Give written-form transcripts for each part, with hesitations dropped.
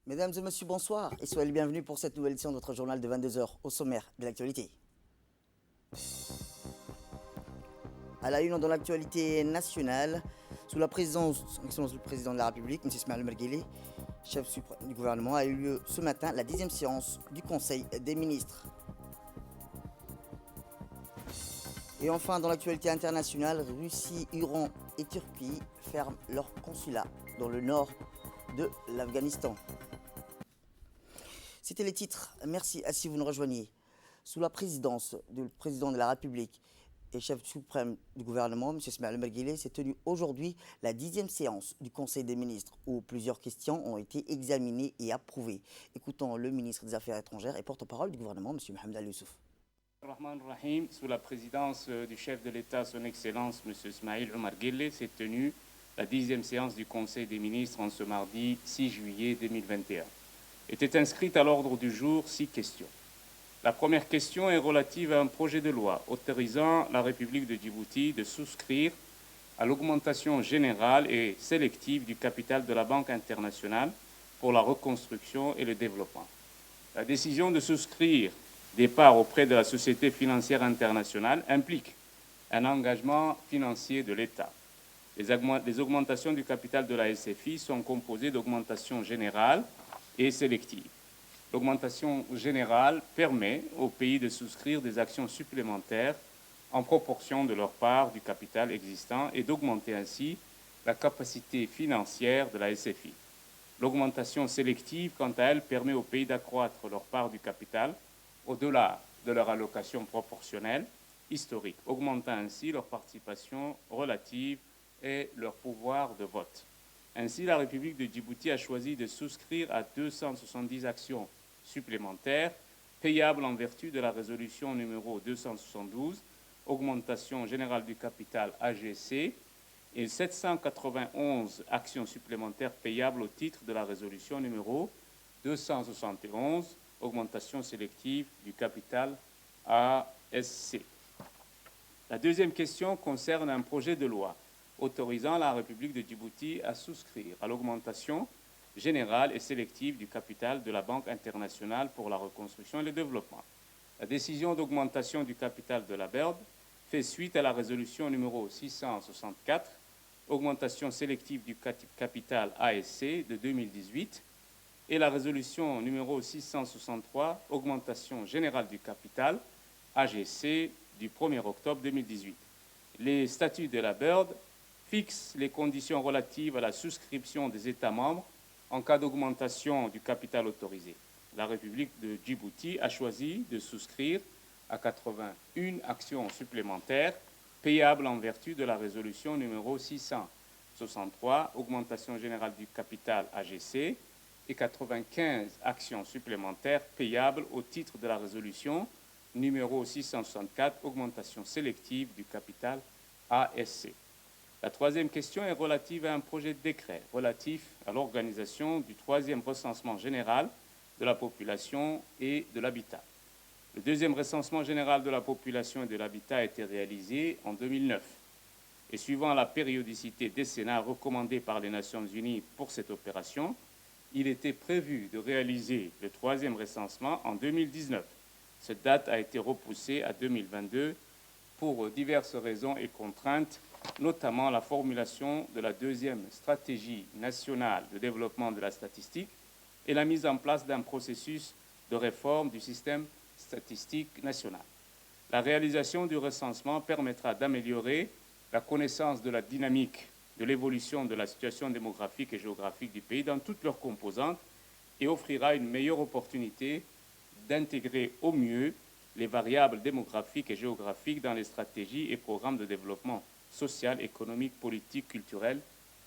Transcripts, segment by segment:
Mesdames et messieurs, bonsoir et soyez les bienvenus pour cette nouvelle édition de notre journal de 22 heures au sommaire de l'actualité. À la une dans l'actualité nationale, sous la présidence du président de la République, M. Ismaël Merguele, chef suprême du gouvernement, a eu lieu ce matin la 10e séance du Conseil des ministres. Et enfin, dans l'actualité internationale, Russie, Iran et Turquie ferment leurs consulats dans le nord de l'Afghanistan. C'était les titres. Merci à si vous nous rejoignez. Sous la présidence du président de la République et chef suprême du gouvernement, M. Ismaël Merguele, s'est tenue aujourd'hui la 10e séance du Conseil des ministres où plusieurs questions ont été examinées et approuvées. Écoutons le ministre des Affaires étrangères et porte-parole du gouvernement, M. Mohamed Al Youssouf. Rahman Rahim, sous la présidence du chef de l'État, son Excellence M. Ismaïl Omar Guelleh, s'est tenue la 10e séance du Conseil des ministres en ce mardi 6 juillet 2021. Étaient inscrites à l'ordre du jour 6 questions. La première question est relative à un projet de loi autorisant la République de Djibouti de souscrire à l'augmentation générale et sélective du capital de la Banque internationale pour la reconstruction et le développement. La décision de souscrire des parts auprès de la Société financière internationale implique un engagement financier de l'État. Les augmentations du capital de la SFI sont composées d'augmentations générales et sélectives. L'augmentation générale permet aux pays de souscrire des actions supplémentaires en proportion de leur part du capital existant et d'augmenter ainsi la capacité financière de la SFI. L'augmentation sélective, quant à elle, permet aux pays d'accroître leur part du capital au-delà de leur allocation proportionnelle historique, augmentant ainsi leur participation relative et leur pouvoir de vote. Ainsi, la République de Djibouti a choisi de souscrire à 270 actions supplémentaires payables en vertu de la résolution numéro 272, augmentation générale du capital AGC, et 791 actions supplémentaires payables au titre de la résolution numéro 271, augmentation sélective du capital ASC. La deuxième question concerne un projet de loi autorisant la République de Djibouti à souscrire à l'augmentation générale et sélective du capital de la Banque internationale pour la reconstruction et le développement. La décision d'augmentation du capital de la BERD fait suite à la résolution numéro 664, augmentation sélective du capital ASC de 2018, et la résolution numéro 663, augmentation générale du capital AGC du 1er octobre 2018. Les statuts de la BERD fixent les conditions relatives à la souscription des États membres en cas d'augmentation du capital autorisé. La République de Djibouti a choisi de souscrire à 81 actions supplémentaires payables en vertu de la résolution numéro 663, augmentation générale du capital AGC, et 95 actions supplémentaires payables au titre de la résolution numéro 664, augmentation sélective du capital ASC. La troisième question est relative à un projet de décret relatif à l'organisation du troisième recensement général de la population et de l'habitat. Le deuxième recensement général de la population et de l'habitat a été réalisé en 2009. Et suivant la périodicité décennale recommandée par les Nations Unies pour cette opération, il était prévu de réaliser le troisième recensement en 2019. Cette date a été repoussée à 2022 pour diverses raisons et contraintes, notamment la formulation de la deuxième stratégie nationale de développement de la statistique et la mise en place d'un processus de réforme du système statistique national. La réalisation du recensement permettra d'améliorer la connaissance de la dynamique de l'évolution de la situation démographique et géographique du pays dans toutes leurs composantes et offrira une meilleure opportunité d'intégrer au mieux les variables démographiques et géographiques dans les stratégies et programmes de développement social, économique, politique, culturel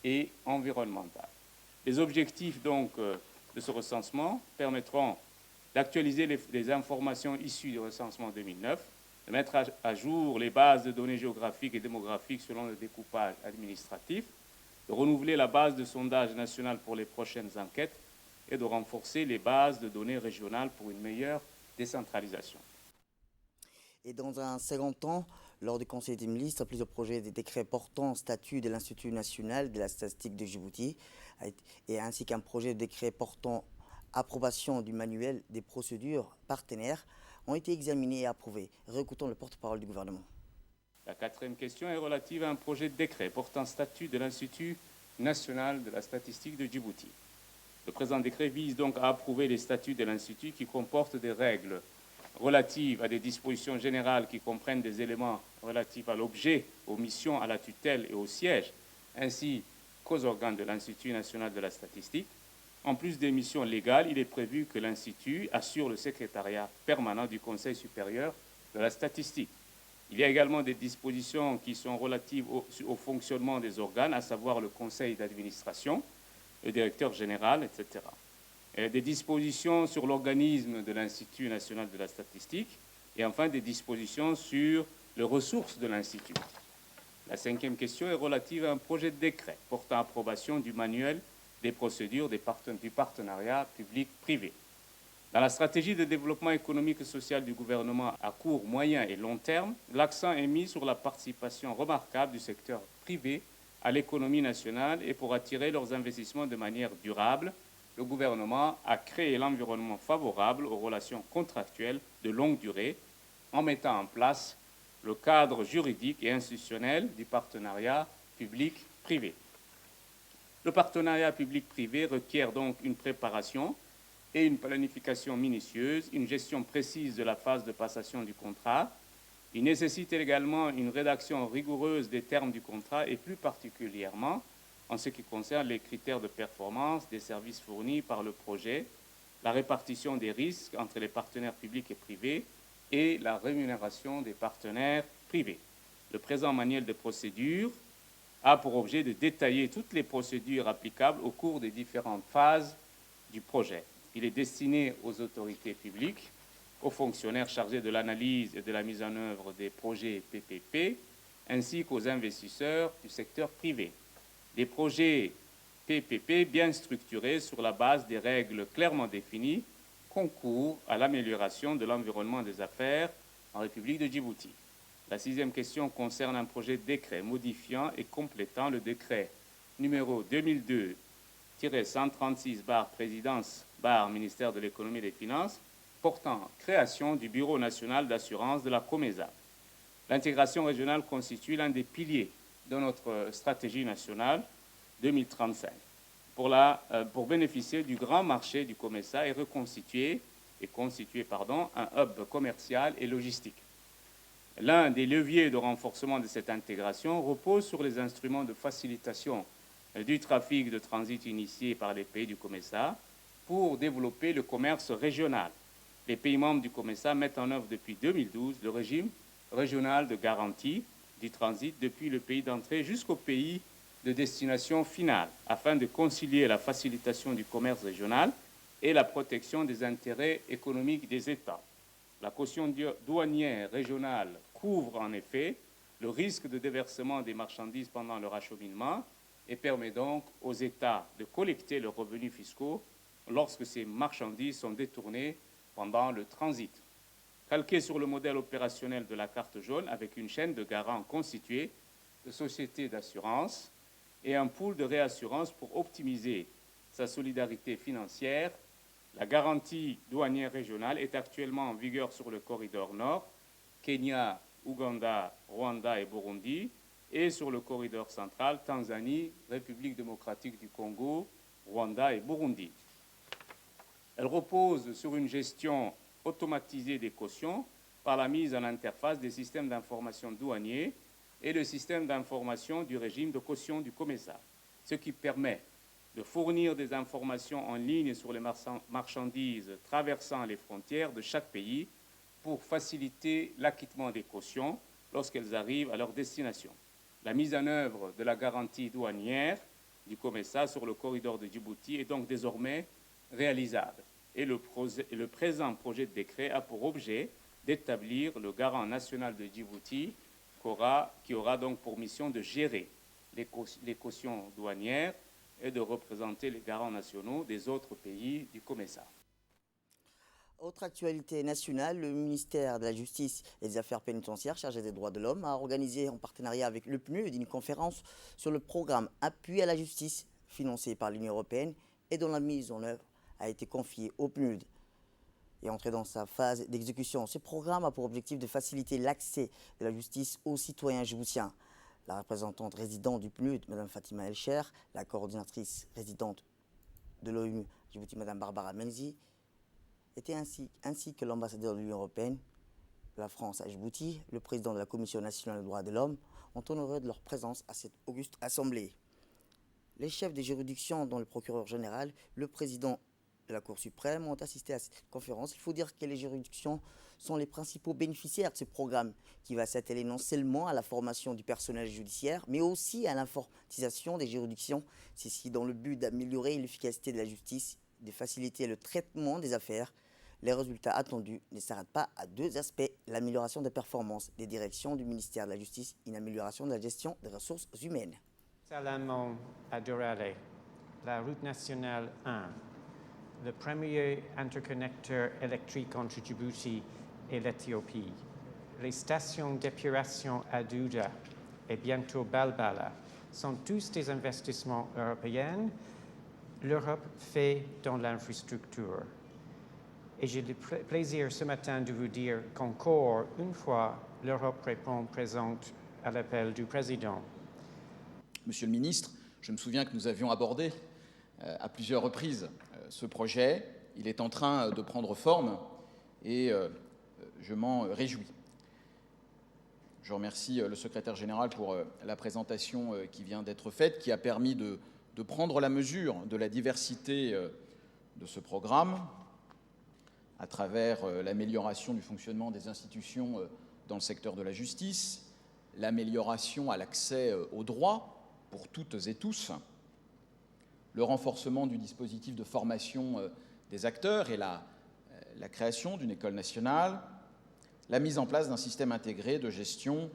et environnemental. Les objectifs donc de ce recensement permettront d'actualiser les informations issues du recensement 2009, de mettre à jour les bases de données géographiques et démographiques selon le découpage administratif, de renouveler la base de sondage national pour les prochaines enquêtes et de renforcer les bases de données régionales pour une meilleure décentralisation. Et dans un second temps, lors du Conseil des ministres, plusieurs projets de décrets portant statut de l'Institut national de la statistique de Djibouti, et ainsi qu'un projet de décret portant approbation du manuel des procédures partenaires ont été examinées et approuvées. Réécoutons le porte-parole du gouvernement. La quatrième question est relative à un projet de décret portant statut de l'Institut national de la statistique de Djibouti. Le présent décret vise donc à approuver les statuts de l'Institut qui comportent des règles relatives à des dispositions générales qui comprennent des éléments relatifs à l'objet, aux missions, à la tutelle et au siège, ainsi qu'aux organes de l'Institut national de la statistique. En plus des missions légales, il est prévu que l'Institut assure le secrétariat permanent du Conseil supérieur de la statistique. Il y a également des dispositions qui sont relatives au fonctionnement des organes, à savoir le conseil d'administration, le directeur général, etc. Et des dispositions sur l'organisme de l'Institut national de la statistique et enfin des dispositions sur les ressources de l'Institut. La cinquième question est relative à un projet de décret portant approbation du manuel des procédures du partenariat public-privé. Dans la stratégie de développement économique et social du gouvernement à court, moyen et long terme, l'accent est mis sur la participation remarquable du secteur privé à l'économie nationale et pour attirer leurs investissements de manière durable, le gouvernement a créé l'environnement favorable aux relations contractuelles de longue durée en mettant en place le cadre juridique et institutionnel du partenariat public-privé. Le partenariat public-privé requiert donc une préparation et une planification minutieuse, une gestion précise de la phase de passation du contrat. Il nécessite également une rédaction rigoureuse des termes du contrat et plus particulièrement en ce qui concerne les critères de performance des services fournis par le projet, la répartition des risques entre les partenaires publics et privés et la rémunération des partenaires privés. Le présent manuel de procédure a pour objet de détailler toutes les procédures applicables au cours des différentes phases du projet. Il est destiné aux autorités publiques, aux fonctionnaires chargés de l'analyse et de la mise en œuvre des projets PPP, ainsi qu'aux investisseurs du secteur privé. Des projets PPP bien structurés sur la base des règles clairement définies concourent à l'amélioration de l'environnement des affaires en République de Djibouti. La sixième question concerne un projet de décret modifiant et complétant le décret numéro 2002-136-présidence-ministère de l'économie et des finances portant création du Bureau national d'assurance de la COMESA. L'intégration régionale constitue l'un des piliers de notre stratégie nationale 2035 pour bénéficier du grand marché du COMESA et constituer un hub commercial et logistique. L'un des leviers de renforcement de cette intégration repose sur les instruments de facilitation du trafic de transit initiés par les pays du COMESA pour développer le commerce régional. Les pays membres du COMESA mettent en œuvre depuis 2012 le régime régional de garantie du transit depuis le pays d'entrée jusqu'au pays de destination finale, afin de concilier la facilitation du commerce régional et la protection des intérêts économiques des États. La caution douanière régionale couvre en effet le risque de déversement des marchandises pendant leur acheminement et permet donc aux États de collecter leurs revenus fiscaux lorsque ces marchandises sont détournées pendant le transit. Calqué sur le modèle opérationnel de la carte jaune avec une chaîne de garants constituée de sociétés d'assurance et un pool de réassurance pour optimiser sa solidarité financière, la garantie douanière régionale est actuellement en vigueur sur le corridor nord, Kenya, Ouganda, Rwanda et Burundi, et sur le corridor central, Tanzanie, République démocratique du Congo, Rwanda et Burundi. Elle repose sur une gestion automatisée des cautions par la mise en interface des systèmes d'information douaniers et le système d'information du régime de caution du COMESA, ce qui permet de fournir des informations en ligne sur les marchandises traversant les frontières de chaque pays pour faciliter l'acquittement des cautions lorsqu'elles arrivent à leur destination. La mise en œuvre de la garantie douanière du COMESA sur le corridor de Djibouti est donc désormais réalisable. Et le présent projet de décret a pour objet d'établir le garant national de Djibouti qui aura donc pour mission de gérer les cautions douanières et de représenter les garants nationaux des autres pays du COMESA. Autre actualité nationale, le ministère de la Justice et des Affaires pénitentiaires chargé des droits de l'homme a organisé en partenariat avec le PNUD une conférence sur le programme Appui à la justice financé par l'Union européenne et dont la mise en œuvre a été confié au PNUD et entré dans sa phase d'exécution. Ce programme a pour objectif de faciliter l'accès de la justice aux citoyens djiboutiens. La représentante résidente du PNUD, Mme Fatima Elcher, la coordinatrice résidente de l'ONU Djibouti, Mme Barbara Menzi, étaient ainsi que l'ambassadeur de l'Union européenne de la France à Djibouti, le président de la Commission nationale des droits de l'homme, ont honoré de leur présence à cette auguste assemblée. Les chefs des juridictions, dont le procureur général, le président de la Cour suprême, ont assisté à cette conférence. Il faut dire que les juridictions sont les principaux bénéficiaires de ce programme qui va s'atteler non seulement à la formation du personnel judiciaire, mais aussi à l'informatisation des juridictions. Ceci dans le but d'améliorer l'efficacité de la justice, de faciliter le traitement des affaires. Les résultats attendus ne s'arrêtent pas à deux aspects: l'amélioration des performances des directions du ministère de la Justice et une amélioration de la gestion des ressources humaines. Salamon Adorale, la route nationale 1, le premier interconnecteur électrique entre Djibouti et l'Éthiopie, les stations d'épuration à Douda et bientôt Balbala sont tous des investissements européens. L'Europe fait dans l'infrastructure. Et j'ai le plaisir ce matin de vous dire qu'encore une fois, l'Europe répond présente à l'appel du président. Monsieur le ministre, je me souviens que nous avions abordé à plusieurs reprises ce projet. Il est en train de prendre forme et je m'en réjouis. Je remercie le secrétaire général pour la présentation qui vient d'être faite, qui a permis de prendre la mesure de la diversité de ce programme à travers l'amélioration du fonctionnement des institutions dans le secteur de la justice, l'amélioration à l'accès aux droits pour toutes et tous, le renforcement du dispositif de formation des acteurs et la création d'une école nationale, la mise en place d'un système intégré de gestion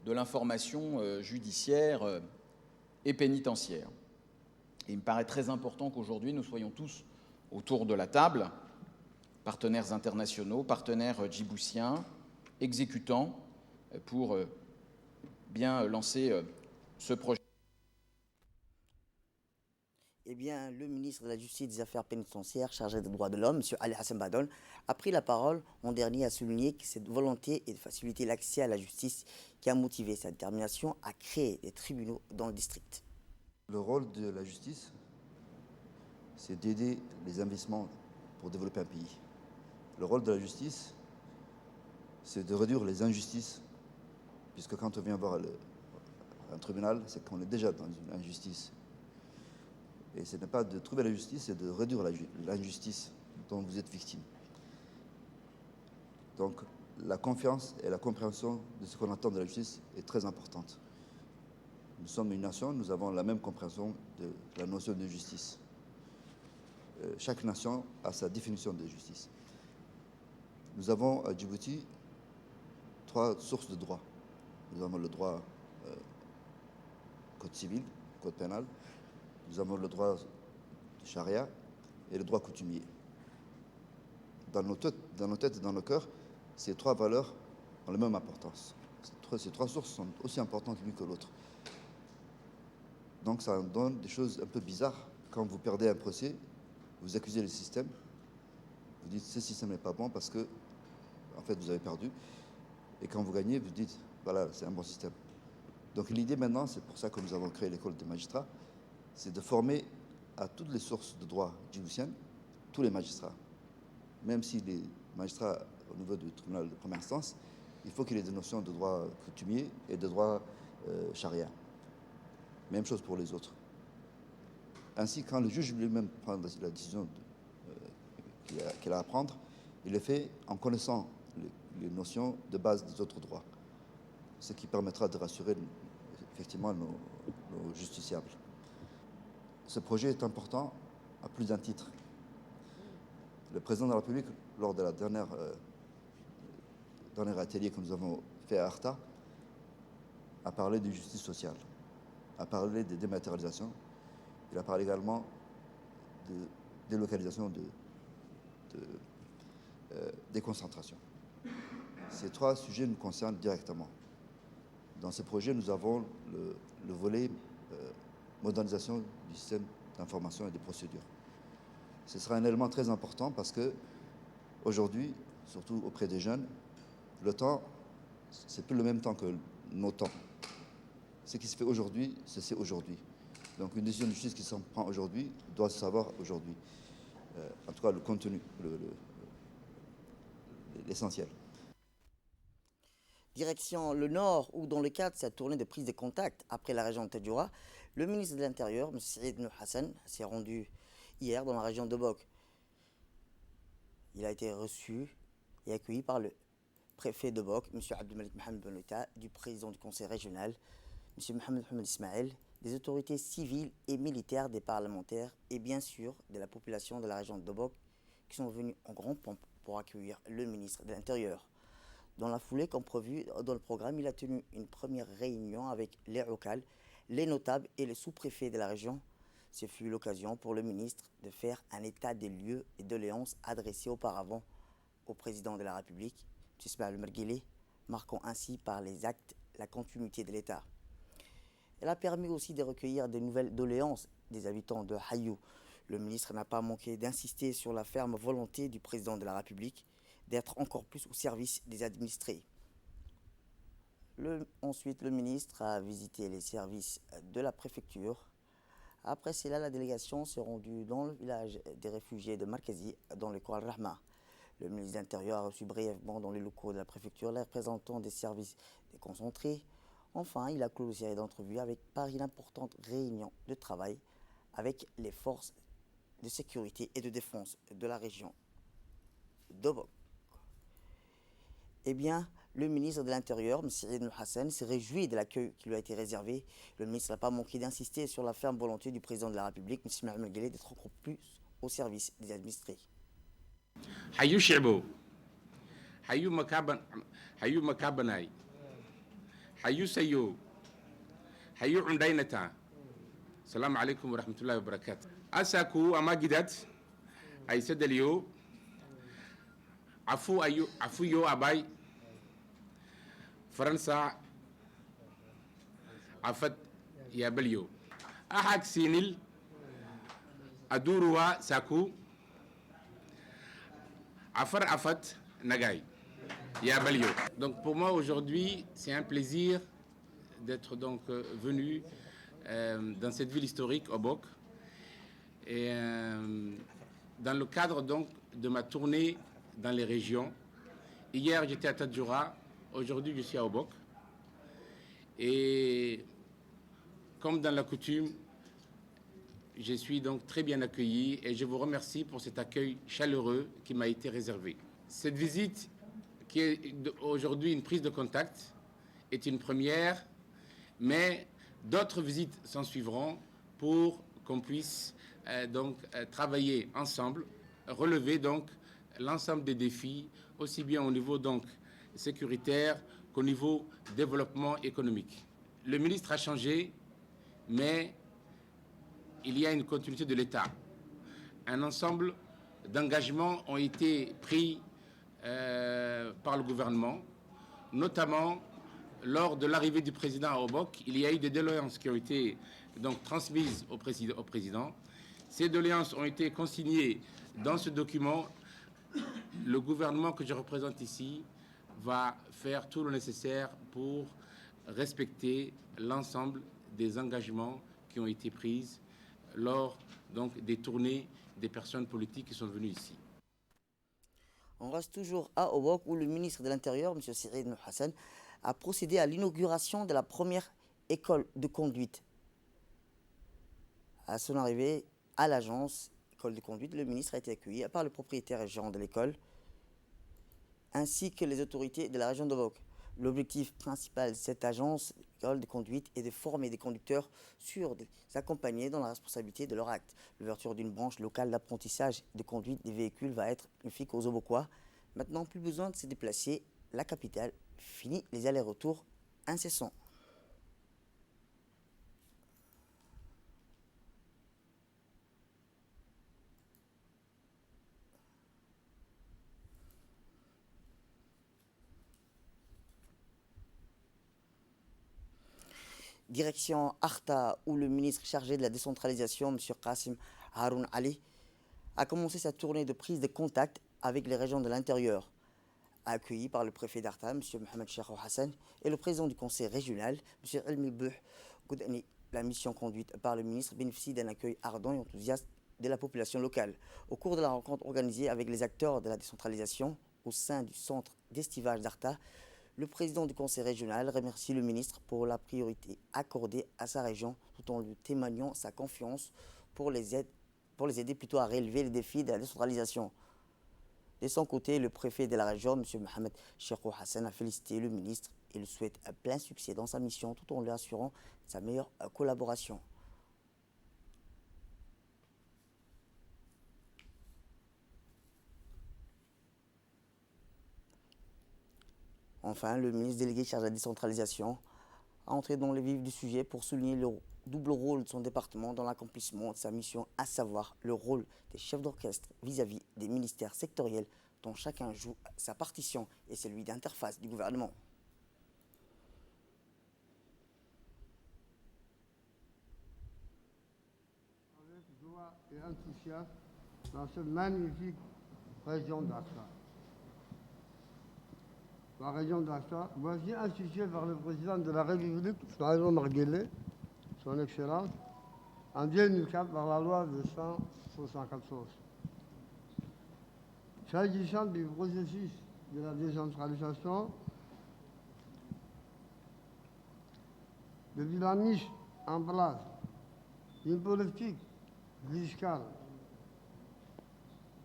de l'information judiciaire et pénitentiaire. Et il me paraît très important qu'aujourd'hui nous soyons tous autour de la table, partenaires internationaux, partenaires djiboutiens, exécutants, pour bien lancer ce projet. Eh bien, le ministre de la Justice et des Affaires pénitentiaires chargé des droits de l'homme, M. Ali Hassan Badon, a pris la parole en dernier à souligner que cette volonté est de faciliter l'accès à la justice qui a motivé sa détermination à créer des tribunaux dans le district. Le rôle de la justice, c'est d'aider les investissements pour développer un pays. Le rôle de la justice, c'est de réduire les injustices, puisque quand on vient voir un tribunal, c'est qu'on est déjà dans une injustice. Et ce n'est pas de trouver la justice, c'est de réduire l'injustice dont vous êtes victime. Donc la confiance et la compréhension de ce qu'on attend de la justice est très importante. Nous sommes une nation, nous avons la même compréhension de la notion de justice. Chaque nation a sa définition de justice. Nous avons à Djibouti 3 sources de droit. Nous avons le droit code civil, code pénal, nous avons le droit de charia et le droit coutumier. Dans nos têtes et dans nos cœurs, ces 3 valeurs ont la même importance. Ces 3 sources sont aussi importantes l'une que l'autre. Donc ça donne des choses un peu bizarres. Quand vous perdez un procès, vous accusez le système, vous dites ce système n'est pas bon parce que en fait vous avez perdu. Et quand vous gagnez, vous dites voilà, c'est un bon système. Donc l'idée maintenant, c'est pour ça que nous avons créé l'école des magistrats, c'est de former à toutes les sources de droit djiboutiennes tous les magistrats. Même si les magistrats au niveau du tribunal de première instance, il faut qu'il y ait des notions de droit coutumier et de droit charia. Même chose pour les autres. Ainsi, quand le juge lui-même prend la décision qu'il a à prendre, il le fait en connaissant les notions de base des autres droits, ce qui permettra de rassurer effectivement nos justiciables. Ce projet est important à plus d'un titre. Le président de la République, lors de la dernier atelier que nous avons fait à Arta, a parlé de justice sociale, a parlé de dématérialisation, il a parlé également de délocalisation, de déconcentration. Ces 3 sujets nous concernent directement. Dans ce projet, nous avons le volet modernisation du système d'information et des procédures. Ce sera un élément très important parce que aujourd'hui, surtout auprès des jeunes, le temps, c'est plus le même temps que nos temps. Ce qui se fait aujourd'hui, c'est aujourd'hui. Donc une décision de justice qui s'en prend aujourd'hui doit se savoir aujourd'hui. En tout cas, le contenu, l'essentiel. Direction le Nord, où dans le cadre de sa tournée de prise de contact après la région de Tadjoura, le ministre de l'Intérieur, M. Saïd Ibn Hassan, s'est rendu hier dans la région de Boc. Il a été reçu et accueilli par le préfet de Boc, M. Abdelmalik Mohamed Benouita, du président du conseil régional, M. Mohamed Ismaël, des autorités civiles et militaires, des parlementaires et bien sûr de la population de la région de Boc qui sont venus en grande pompe pour accueillir le ministre de l'Intérieur. Dans la foulée, comme prévu dans le programme, il a tenu une première réunion avec les locales, les notables et les sous-préfets de la région. Ce fut l'occasion pour le ministre de faire un état des lieux et doléances adressées auparavant au président de la République, M. Ismaïl Omar Guelleh, marquant ainsi par les actes la continuité de l'État. Elle a permis aussi de recueillir de nouvelles doléances des habitants de Hayou. Le ministre n'a pas manqué d'insister sur la ferme volonté du président de la République d'être encore plus au service des administrés. Ensuite, le ministre a visité les services de la préfecture. Après cela, la délégation s'est rendue dans le village des réfugiés de Markazi, dans l'école Rahma. Le ministre de l'Intérieur a reçu brièvement dans les locaux de la préfecture les représentants des services déconcentrés. Enfin, il a clos une série d'entrevues par une importante réunion de travail avec les forces de sécurité et de défense de la région d'Obok. Eh bien, le ministre de l'Intérieur, M. Saïd Ibn Hassan, s'est réjoui de l'accueil qui lui a été réservé. Le ministre n'a pas manqué d'insister sur la ferme volonté du président de la République, M. Ismaïl Guelleh, d'être encore plus au service des administrés. حيو شعبو حيو مكابناي حيو سيو حيو عندينتا السلام عليكم ورحمة الله وبركاته أساكو أما جدات أي سدليو عفو يو أباي فرنسا عفت يا بليو أحد سينيل أدوروا ساكو Afar Afat Nagaï, Yabalio. Donc pour moi aujourd'hui, c'est un plaisir d'être donc venu dans cette ville historique, Obok, et dans le cadre donc de ma tournée dans les régions. Hier j'étais à Tadjoura, aujourd'hui je suis à Obok, et comme dans la coutume, je suis donc très bien accueilli et je vous remercie pour cet accueil chaleureux qui m'a été réservé. Cette visite, qui est aujourd'hui une prise de contact, est une première, mais d'autres visites s'en suivront pour qu'on puisse travailler ensemble, relever donc l'ensemble des défis, aussi bien au niveau donc sécuritaire qu'au niveau développement économique. Le ministre a changé, mais il y a une continuité de l'État. Un ensemble d'engagements ont été pris par le gouvernement, notamment lors de l'arrivée du président à Obok. Il y a eu des doléances qui ont été donc transmises au président. Ces doléances ont été consignées dans ce document. Le gouvernement que je représente ici va faire tout le nécessaire pour respecter l'ensemble des engagements qui ont été pris lors donc des tournées des personnes politiques qui sont venues ici. On reste toujours à Obok où le ministre de l'Intérieur, M. Saïd Ibn Hassan, a procédé à l'inauguration de la première école de conduite. À son arrivée à l'agence école de conduite, le ministre a été accueilli par le propriétaire et gérant de l'école, ainsi que les autorités de la région d'Obok. L'objectif principal de cette agence école de conduite est de former des conducteurs sûrs, de les accompagner dans la responsabilité de leur acte. L'ouverture d'une branche locale d'apprentissage de conduite des véhicules va être bénéfique aux Obokois. Maintenant, plus besoin de se déplacer. La capitale finit les allers-retours incessants. Direction Arta, où le ministre chargé de la décentralisation, M. Qassim Haroun Ali, a commencé sa tournée de prise de contact avec les régions de l'intérieur, accueilli par le préfet d'Arta, M. Mohamed Cherkho Hassan, et le président du conseil régional, M. Elmi Bouh Goudani. La mission conduite par le ministre bénéficie d'un accueil ardent et enthousiaste de la population locale. Au cours de la rencontre organisée avec les acteurs de la décentralisation au sein du centre d'estivage d'Arta, le président du conseil régional remercie le ministre pour la priorité accordée à sa région tout en lui témoignant sa confiance pour les aider plutôt à relever les défis de la décentralisation. De son côté, le préfet de la région, M. Mohamed Cherkho Hassan, a félicité le ministre et lui souhaite un plein succès dans sa mission tout en lui assurant sa meilleure collaboration. Enfin, le ministre délégué chargé de la décentralisation a entré dans le vif du sujet pour souligner le double rôle de son département dans l'accomplissement de sa mission, à savoir le rôle des chefs d'orchestre vis-à-vis des ministères sectoriels dont chacun joue sa partition et celui d'interface du gouvernement. Avec joie et enthousiasme dans cette magnifique région d'Arta. La région d'Arta, voici instituée par le président de la République, Ismaïl Omar Guelleh, son Excellence, en 2004 par la loi de 174. S'agissant du processus de la décentralisation, depuis la mise en place d'une politique fiscale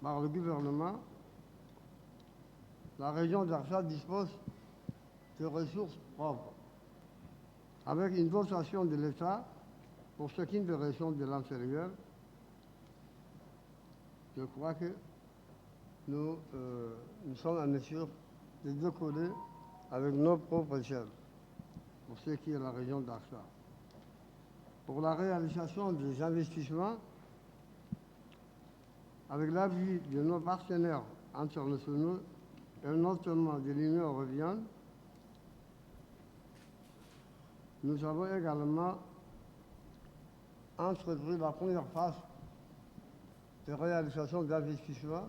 par le gouvernement, la région d'Arta dispose de ressources propres, avec une dotation de l'État pour chacune des régions de l'intérieur. Je crois que nous sommes en mesure de décoller avec nos propres chefs pour ce qui est la région d'Arta. Pour la réalisation des investissements, avec l'appui de nos partenaires internationaux et notamment de l'Union européenne, nous avons également entrepris la première phase de réalisation d'investissements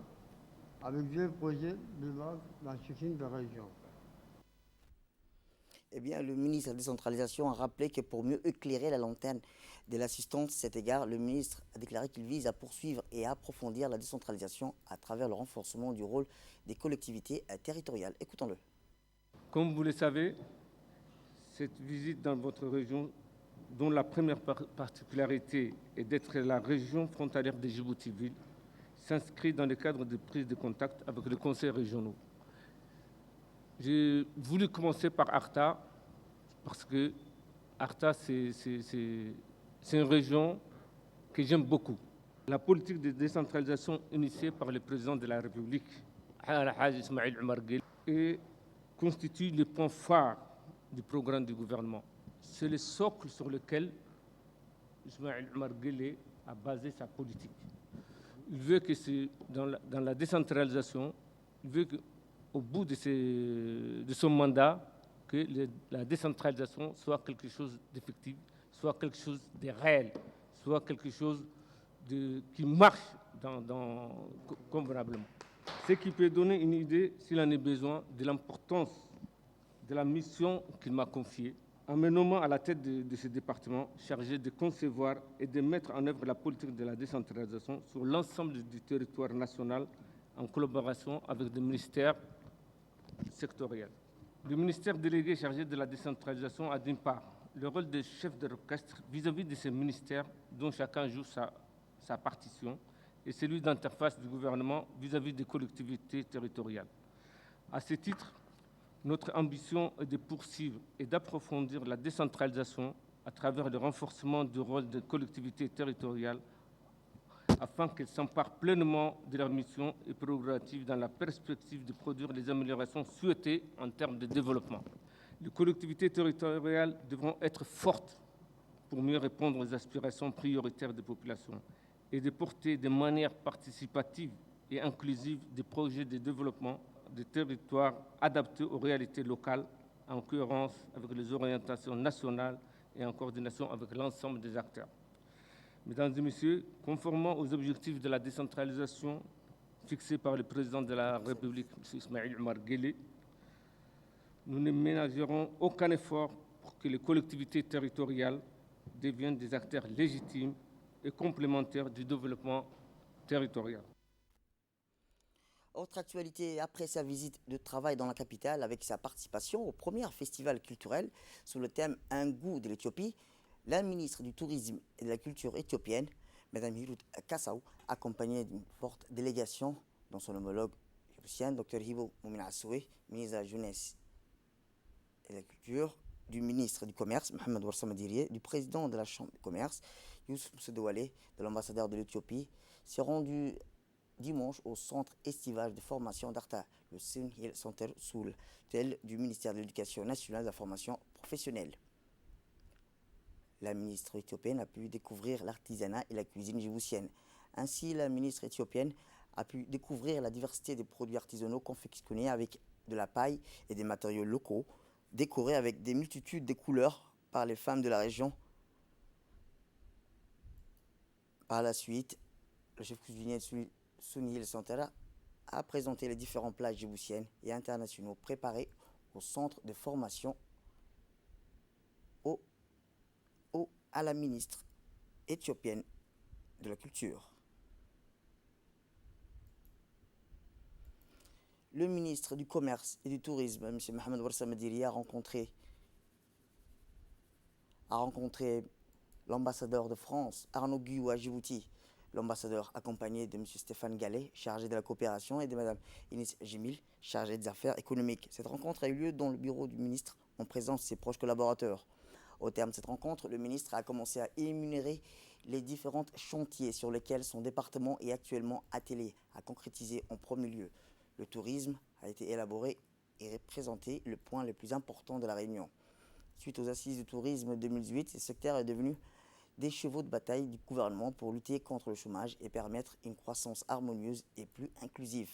avec des projets de base dans chacune des régions. Eh bien, le ministre de la décentralisation a rappelé que pour mieux éclairer la lanterne de l'assistance, à cet égard, le ministre a déclaré qu'il vise à poursuivre et à approfondir la décentralisation à travers le renforcement du rôle des collectivités territoriales. Écoutons-le. Comme vous le savez, cette visite dans votre région, dont la première particularité est d'être la région frontalière de Djibouti-Ville, s'inscrit dans le cadre de prise de contact avec les conseils régionaux. J'ai voulu commencer par Arta, parce que Arta, c'est une région que j'aime beaucoup. La politique de décentralisation initiée par le président de la République, Al-Haj Ismaïl Omar Guelleh, constitue le point phare du programme du gouvernement. C'est le socle sur lequel Ismaïl Omar Guelleh a basé sa politique. Il veut que dans la décentralisation, il veut qu'au bout de son mandat, que la décentralisation soit quelque chose d'effectif, soit quelque chose de réel, soit quelque chose qui marche convenablement. Ce qui peut donner une idée, s'il en est besoin, de l'importance de la mission qu'il m'a confiée, en me nommant à la tête de ce département chargé de concevoir et de mettre en œuvre la politique de la décentralisation sur l'ensemble du territoire national en collaboration avec des ministères sectoriels. Le ministère délégué chargé de la décentralisation a d'une part le rôle de chef d'orchestre vis-à-vis de ces ministères dont chacun joue sa partition et celui d'interface du gouvernement vis-à-vis des collectivités territoriales. À ce titre, notre ambition est de poursuivre et d'approfondir la décentralisation à travers le renforcement du rôle des collectivités territoriales afin qu'elles s'emparent pleinement de leurs missions et prérogatives dans la perspective de produire les améliorations souhaitées en termes de développement. Les collectivités territoriales devront être fortes pour mieux répondre aux aspirations prioritaires des populations et de porter de manière participative et inclusive des projets de développement des territoires adaptés aux réalités locales, en cohérence avec les orientations nationales et en coordination avec l'ensemble des acteurs. Mesdames et Messieurs, conformément aux objectifs de la décentralisation fixés par le président de la République, M. Ismaïl Omar Guelleh, nous ne ménagerons aucun effort pour que les collectivités territoriales deviennent des acteurs légitimes et complémentaires du développement territorial. Autre actualité, après sa visite de travail dans la capitale avec sa participation au premier festival culturel sous le thème Un goût de l'Éthiopie, la ministre du Tourisme et de la Culture éthiopienne, Mme Hilut Kassaou, accompagnée d'une forte délégation dont son homologue djiboutien, Dr Hibo Moumina Assoué, ministre de la Jeunesse et de la Culture, du ministre du Commerce, Mohamed Warsa Madiriye, du président de la Chambre de commerce, Youssef Moussodouale, de l'ambassadeur de l'Éthiopie, s'est rendu dimanche au centre estival de formation d'Arta, le Sun Hill Center, sous le tel du ministère de l'Éducation nationale et de la formation professionnelle. La ministre éthiopienne a pu découvrir l'artisanat et la cuisine djiboutienne. Ainsi, la ministre éthiopienne a pu découvrir la diversité des produits artisanaux confectionnés avec de la paille et des matériaux locaux, décorés avec des multitudes de couleurs par les femmes de la région. Par la suite, le chef cuisinier de Sunil Santara a présenté les différents plats djiboutiennes et internationaux préparés au centre de formation à la ministre éthiopienne de la Culture. Le ministre du Commerce et du Tourisme, M. Mohamed Warsa Madiriye, a rencontré l'ambassadeur de France, Arnaud Guillou, à Djibouti. L'ambassadeur accompagné de M. Stéphane Gallet, chargé de la coopération, et de Mme Inès Jimil, chargée des affaires économiques. Cette rencontre a eu lieu dans le bureau du ministre en présence de ses proches collaborateurs. Au terme de cette rencontre, le ministre a commencé à énumérer les différents chantiers sur lesquels son département est actuellement attelé à concrétiser en premier lieu. Le tourisme a été élaboré et représenté le point le plus important de la réunion. Suite aux assises du tourisme 2018, ce secteur est devenu des chevaux de bataille du gouvernement pour lutter contre le chômage et permettre une croissance harmonieuse et plus inclusive.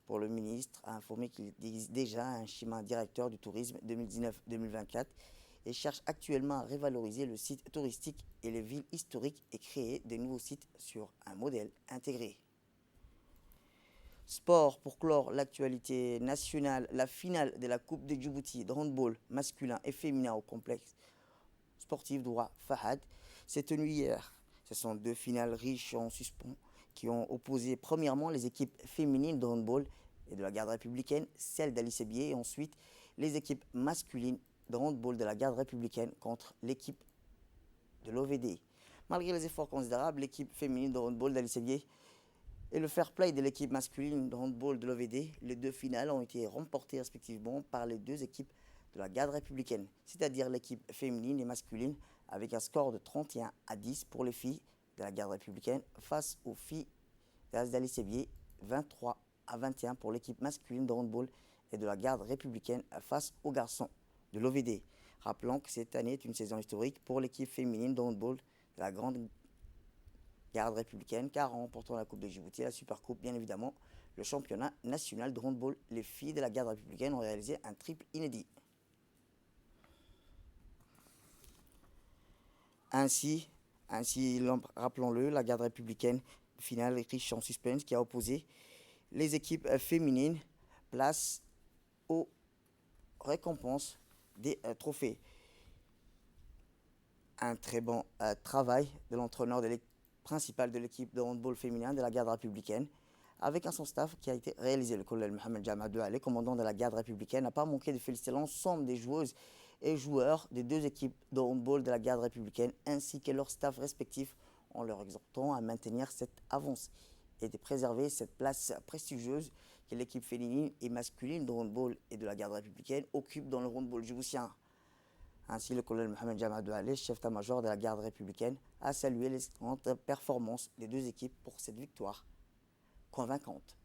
Pour le ministre, a informé qu'il existe déjà un schéma directeur du tourisme 2019-2024 et cherche actuellement à revaloriser le site touristique et les villes historiques et créer de nouveaux sites sur un modèle intégré. Sport, pour clore l'actualité nationale, la finale de la Coupe de Djibouti de handball masculin et féminin au complexe sportif de Roi Fahad s'est tenue hier. Ce sont deux finales riches en suspens qui ont opposé premièrement les équipes féminines de handball et de la garde républicaine, celle d'Ali Sebier, et ensuite les équipes masculines de handball de la garde républicaine contre l'équipe de l'OVD. Malgré les efforts considérables, l'équipe féminine de handball d'Ali Sebier et le fair play de l'équipe masculine de handball de l'OVD, les deux finales ont été remportées respectivement par les deux équipes de la garde républicaine, c'est-à-dire l'équipe féminine et masculine, avec un score de 31-10 pour les filles de la garde républicaine face aux filles d'Ali Sebier, 23-21 pour l'équipe masculine de handball et de la garde républicaine face aux garçons de l'OVD. Rappelons que cette année est une saison historique pour l'équipe féminine de handball de la grande garde républicaine, car en remportant la Coupe de Djibouti, la Supercoupe, bien évidemment, le championnat national de handball, les filles de la garde républicaine ont réalisé un triple inédit. Ainsi, rappelons-le, la garde républicaine, finale riche en suspense, qui a opposé les équipes féminines place aux récompenses des trophées. Un très bon travail de l'entraîneur principal de l'équipe de handball féminin de la garde républicaine, avec un son staff qui a été réalisé. Le colonel Mohamed Jamadou Ali, commandant de la garde républicaine, n'a pas manqué de féliciter l'ensemble des joueuses et joueurs des deux équipes de handball de la garde républicaine, ainsi que leur staff respectif, en leur exhortant à maintenir cette avance et de préserver cette place prestigieuse que l'équipe féminine et masculine de handball et de la garde républicaine occupe dans le handball djiboutien. Ainsi, le colonel Mohamed Jamadou Ali, chef d'état-major de la garde républicaine, a salué les excellentes performances des deux équipes pour cette victoire convaincante.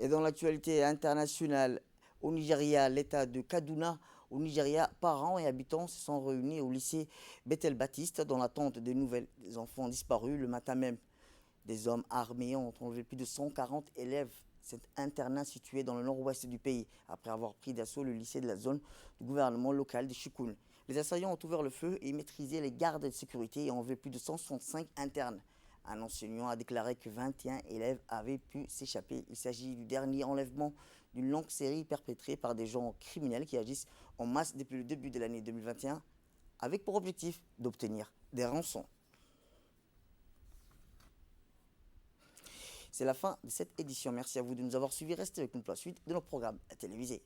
Et dans l'actualité internationale, au Nigeria, l'État de Kaduna, au Nigeria, parents et habitants se sont réunis au lycée Bethel Baptiste dans l'attente des nouvelles des enfants disparus. Le matin même, des hommes armés ont enlevé plus de 140 élèves. Cet internat situé dans le nord-ouest du pays, après avoir pris d'assaut le lycée de la zone du gouvernement local de Chikoun. Les assaillants ont ouvert le feu et maîtrisé les gardes de sécurité et ont enlevé plus de 165 internes. Un enseignant a déclaré que 21 élèves avaient pu s'échapper. Il s'agit du dernier enlèvement d'une longue série perpétrée par des gens criminels qui agissent en masse depuis le début de l'année 2021, avec pour objectif d'obtenir des rançons. C'est la fin de cette édition. Merci à vous de nous avoir suivis. Restez avec nous pour la suite de nos programmes télévisés.